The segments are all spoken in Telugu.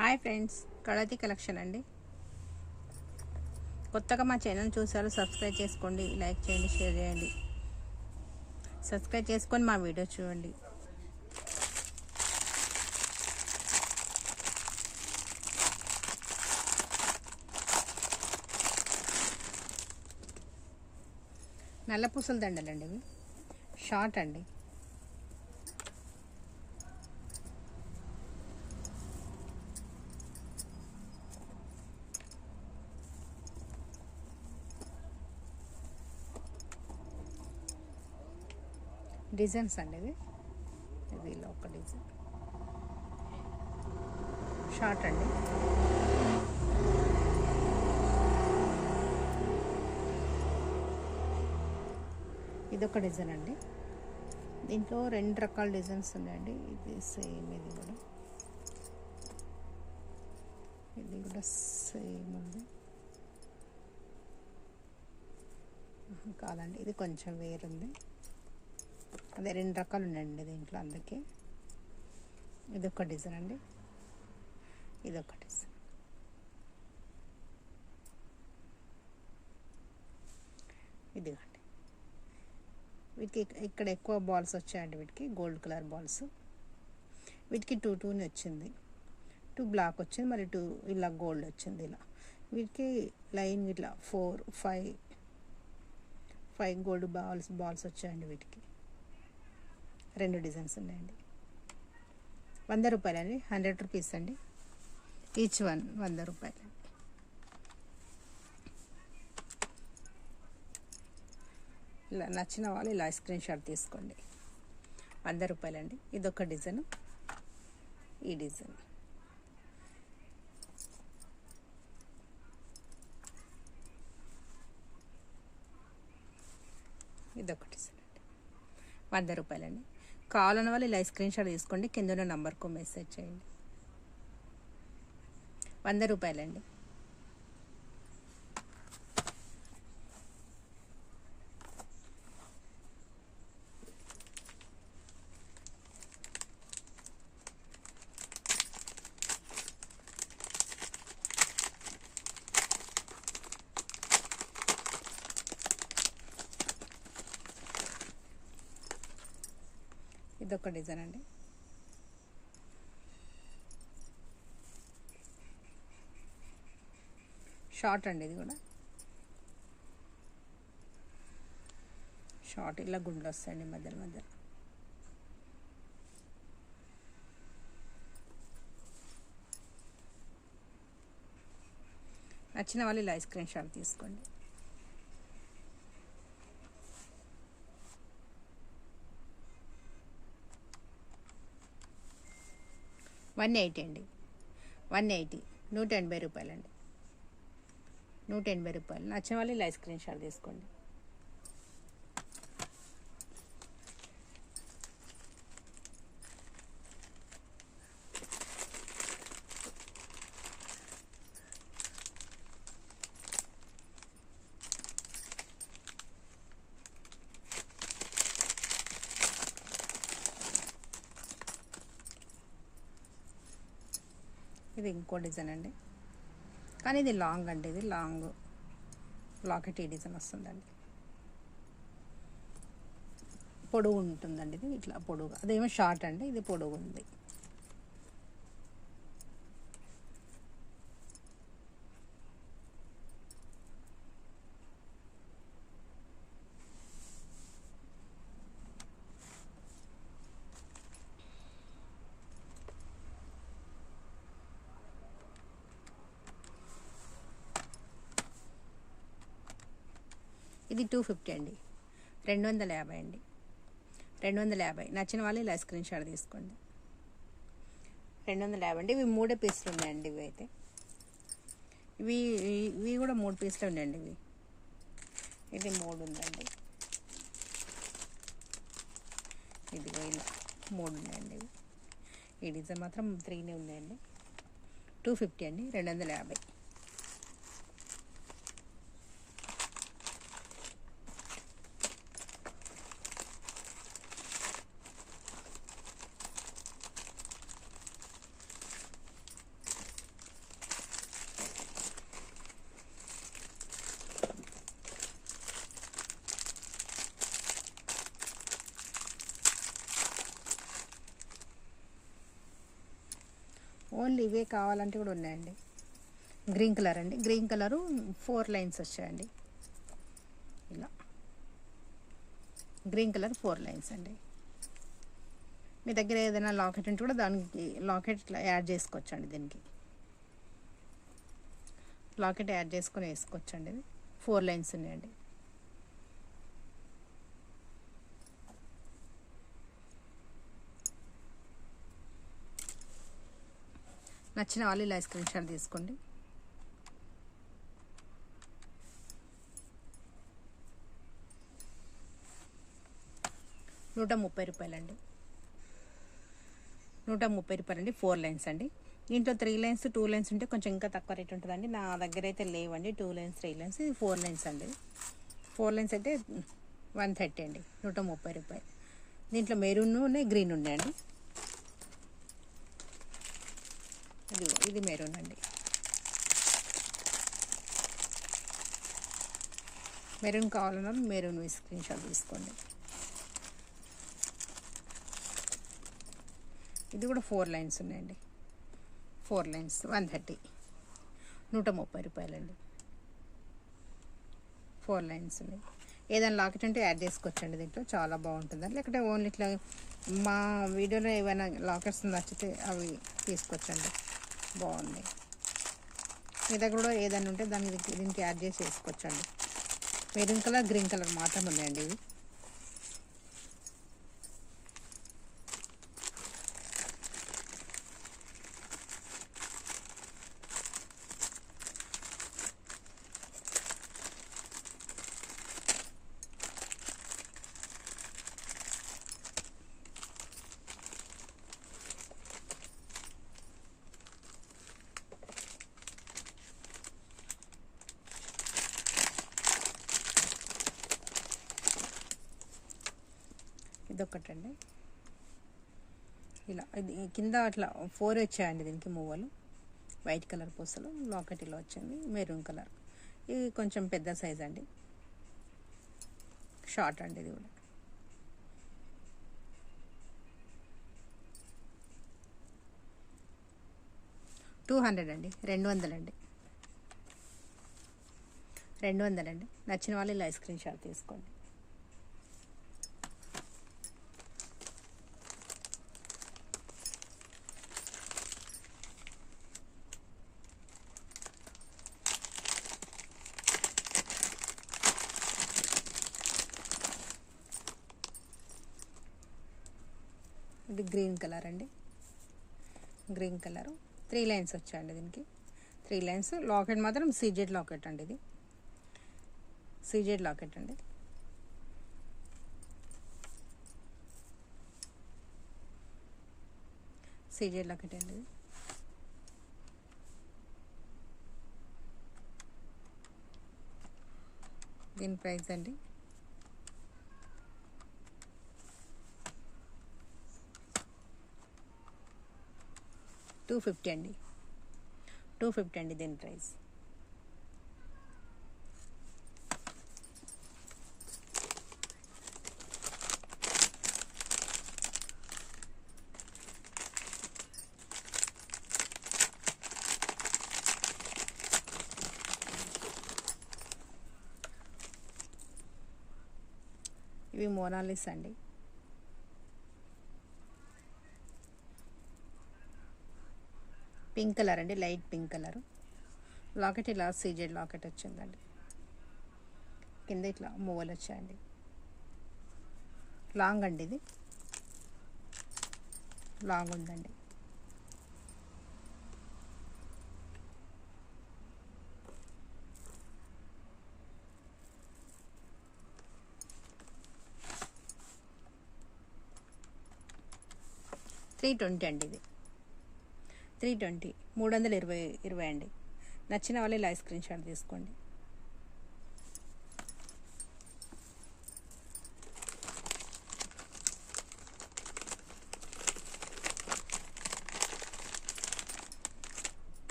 హాయ్ ఫ్రెండ్స్, కళాతి కలెక్షన్ అండి. కొత్తగా మా ఛానల్ చూసారు, సబ్స్క్రైబ్ చేసుకోండి, లైక్ చేయండి, షేర్ చేయండి. సబ్స్క్రైబ్ చేసుకొని మా వీడియో చూడండి. నల్ల పూసల దండలండి, ఇవి షార్ట్ అండి. డిజైన్స్ అండి, ఇది ఇలా ఒక డిజైన్ షార్ట్ అండి. ఇదొక డిజైన్ అండి. దీంట్లో రెండు రకాల డిజైన్స్ ఉన్నాయండి. ఇది సేమ్, ఇది కూడా సేమ్ ఉంది. కాదండి, ఇది కొంచెం వేరుంది. అదే రెండు రకాలు ఉన్నాయండి దీంట్లో, అందుకే ఇదొక డిజైన్ అండి, ఇదొక డిజైన్. ఇదిగోండి, వీటికి ఇక్కడ ఎక్కువ బాల్స్ వచ్చాయండి. వీటికి గోల్డ్ కలర్ బాల్స్. వీటికి టూ వచ్చింది, 2 బ్లాక్ వచ్చింది, మరి 2 ఇలా గోల్డ్ వచ్చింది. ఇలా వీటికి లైన్ ఇట్లా 4, 5 గోల్డ్ బాల్స్ వచ్చాయండి. వీటికి 2 డిజైన్స్ ఉన్నాయండి. 100 రూపాయలండి, 100 రూపీస్ అండి. ఈచ్ వన్ 100 రూపాయలు. ఇలా నచ్చిన వాళ్ళు ఇలా స్క్రీన్ షాట్ తీసుకోండి. 100 రూపాయలండి. ఇదొక డిజైన్, ఈ డిజైన్. ఇదొక డిజైన్ అండి, 100 రూపాయలండి. కావాలన్న వాళ్ళు ఇలా స్క్రీన్ షాట్ తీసుకోండి, కింద ఉన్న నంబర్కు మెసేజ్ చేయండి. 100 రూపాయలండి. ఇదొక డిజైన్ అండి. షార్ట్ అండి, ఇది కూడా షార్ట్. ఇలా గుండ్లు వస్తాయండి మధ్యలో. నచ్చిన వాళ్ళు ఇలా స్క్రీన్ షాట్ తీసుకోండి. $180 అండి, 180, 180 రూపాయలండి, 180 రూపాయలు. నచ్చిన వాళ్ళు ఇలా స్క్రీన్ షాట్ తీసుకోండి. ఇది ఇంకో డిజైన్ అండి, కానీ ఇది లాంగ్ అండి. ఇది లాంగ్ లాకెట్, ఈ డిజైన్ వస్తుందండి. పొడుగు ఉంటుందండి, ఇది ఇట్లా పొడుగు. అదేమో షార్ట్ అండి, ఇది పొడుగు ఉంది. ఇది 250 అండి, 250 అండి, 250. నచ్చిన వాళ్ళు ఇలా స్క్రీన్ షాట్ తీసుకోండి. 250 అండి. ఇవి 3 పీసులు ఉన్నాయండి. ఇవి అయితే ఇవి కూడా 3 పీసులు ఉన్నాయండి. ఇది 3 ఉందండి. ఇదిగో ఇలా 3 ఉన్నాయండి. ఈ డిజైన్ మాత్రం 3 ఉన్నాయండి. 250 అండి, 250. ఓన్లీ ఇవే కావాలంటే కూడా ఉన్నాయండి. గ్రీన్ కలర్ అండి, గ్రీన్ కలరు 4 లైన్స్ వచ్చాయండి. ఇలా గ్రీన్ కలర్ 4 లైన్స్ అండి. మీ దగ్గర ఏదైనా లాకెట్ ఉంటే కూడా దానికి లాకెట్ ఇట్లా యాడ్ చేసుకోవచ్చండి. దీనికి లాకెట్ యాడ్ చేసుకొని వేసుకోవచ్చండి. ఇది 4 లైన్స్ ఉన్నాయండి. నచ్చిన వాళ్ళు ఇలా స్క్రీన్ షాట్ తీసుకోండి. ₹130 అండి. ₹130 అండి. 4 లైన్స్ అండి. దీంట్లో 3 లైన్స్ 2 లైన్స్ ఉంటే కొంచెం ఇంకా తక్కువ రేట్ ఉంటుందండి. నా దగ్గర అయితే లేవండి 2 లైన్స్ 3 లైన్స్. ఇది 4 లైన్స్ అండి. 4 లైన్స్ అయితే 130 అండి. ₹130. దీంట్లో మెరూన్ ఉన్నాయి, గ్రీన్ ఉన్నాయండి. ఇది మెరూన్ అండి. మెరూన్ కావాలన్నా మెరూన్ స్క్రీన్ షాట్ తీసుకోండి. ఇది కూడా 4 లైన్స్ ఉన్నాయండి. 4 లైన్స్ 130, ₹130 అండి. 4 లైన్స్ ఉన్నాయి. ఏదైనా లాకెట్ అంటే యాడ్ చేసుకోవచ్చండి. దీంట్లో చాలా బాగుంటుందండి. లేకపోతే ఓన్లీ ఇట్లా మా వీడియోలో ఏమైనా లాకెట్స్ నచ్చితే అవి తీసుకోవచ్చండి. బాగున్నాయి. మీ దగ్గర కూడా ఏదైనా ఉంటే దీనికి యాడ్ చేసి వేసుకోవచ్చండి. మెరూన్ కలర్, గ్రీన్ కలర్ మాత్రం ఉన్నాయండి ఇవి. ఇదొకటండి. ఇలా ఇది కింద అట్లా 4 వచ్చాయండి. దీనికి మువ్వలు వైట్ కలర్ పూసలు. లాకెట్ ఇలా వచ్చింది మెరూన్ కలర్. ఇది కొంచెం పెద్ద సైజ్ అండి, షార్ట్ అండి. ఇది కూడా $200 అండి. 200 అండి. 200 అండి. నచ్చిన వాళ్ళు ఇలా స్క్రీన్ షాట్ తీసుకోండి. ఇది గ్రీన్ కలర్ అండి. గ్రీన్ కలరు 3 లైన్స్ వచ్చాయండి. దీనికి 3 లైన్స్. లాకెట్ మాత్రం సీజెడ్ లాకెట్ అండి. ఇది సీజెడ్ లాకెట్ అండి. సీజెడ్ లాకెట్ అండి. దీని ప్రైస్ అండి $250 అండి. $250 అండి దీని ప్రైస్. ఇవి మోనాలిస్ అండి. పింక్ కలర్ అండి, లైట్ పింక్ కలర్. లాకెట్ ఇలా సీజెడ్ లాకెట్ వచ్చిందండి. కింద ఇట్లా మూవలు వచ్చాయండి. లాంగ్ అండి. ఇది లాంగ్ ఉందండి. $320 అండి. ఇది 320, 320 అండి. నచ్చిన వాళ్ళు ఇలా స్క్రీన్ షాట్ తీసుకోండి.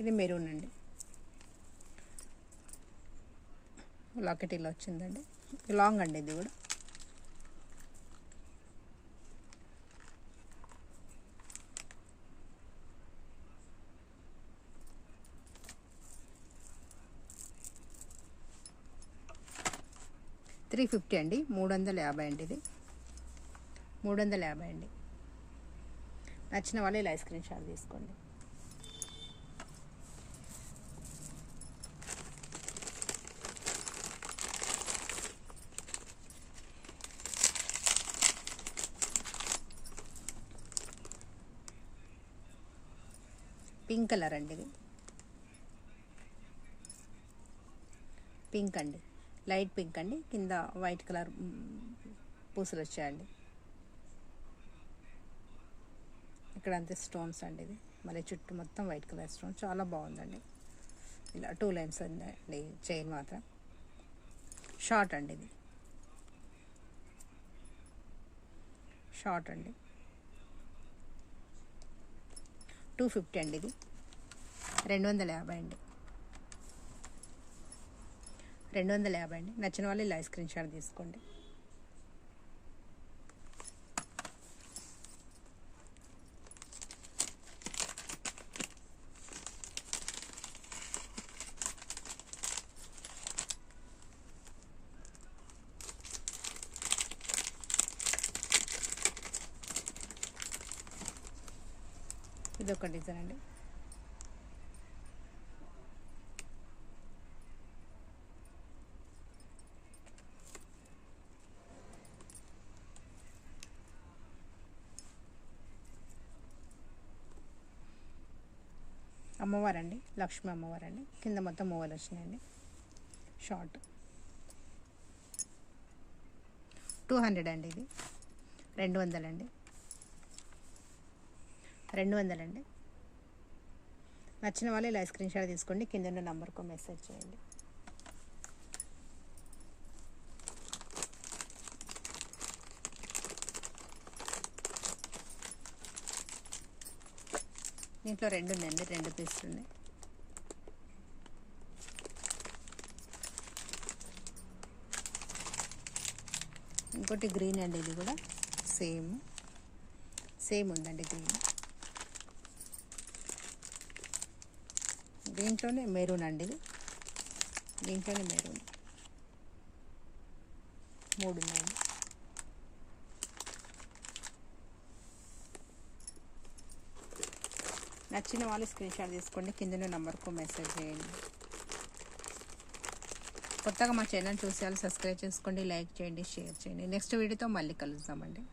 ఇది మెరూన్ అండి. లాకెట్ ఇలా వచ్చిందండి. లాంగ్ అండి. ఇది కూడా 350 అండి, 350 అండి, ఇది 350 అండి. నచ్చిన వాళ్ళు ఇలా స్క్రీన్ షాట్ తీసుకోండి. పింక్ కలర్ అండి, ఇది పింక్ అండి, లైట్ పింక్ అండి, కింద వైట్ కలర్ పూసలు వచ్చాయండి. ఇక్కడ అంతే స్టోన్స్ అండి, ఇది మళ్ళీ చుట్టూ మొత్తం వైట్ కలర్ స్టోన్, చాలా బాగుందండి. ఇలా 2 లైన్స్ అండి చైన్ మాత్రం. షార్ట్ అండి, ఇది షార్ట్ అండి, 250 అండి, ఇది 250 అండి, 250 అండి. నచ్చిన వాళ్ళు ఇలా స్క్రీన్ షాట్ తీసుకోండి. ఇది ఒక డిజైన్ అండి. అమ్మవారండి, లక్ష్మీ అమ్మవారండి, కింద మొత్తం మూవలు వచ్చినాయండి. షార్ట్ 200 అండి, ఇది 200 అండి, 200 అండి. నచ్చిన వాళ్ళు ఇలా స్క్రీన్ షాట్ తీసుకోండి, కింద ఉన్న నంబర్కు మెసేజ్ చేయండి. దీంట్లో 2 ఉన్నాయండి, 2 పీసులు ఉన్నాయి. ఇంకోటి గ్రీన్ అండి, ఇది కూడా సేమ్ ఉందండి గ్రీన్. దీంట్లోనే మెరూన్ అండి, ఇది దీంట్లోనే మెరూన్ 3 ఉన్నాయండి. నచ్చిన వాళ్ళు స్క్రీన్ షాట్ తీసుకోండి, కింద నంబర్కు మెసేజ్ చేయండి. కొత్తగా మా ఛానల్ చూసే వాళ్ళు సబ్స్క్రైబ్ చేసుకోండి, లైక్ చేయండి, షేర్ చేయండి. నెక్స్ట్ వీడియోతో మళ్ళీ కలుద్దామండి.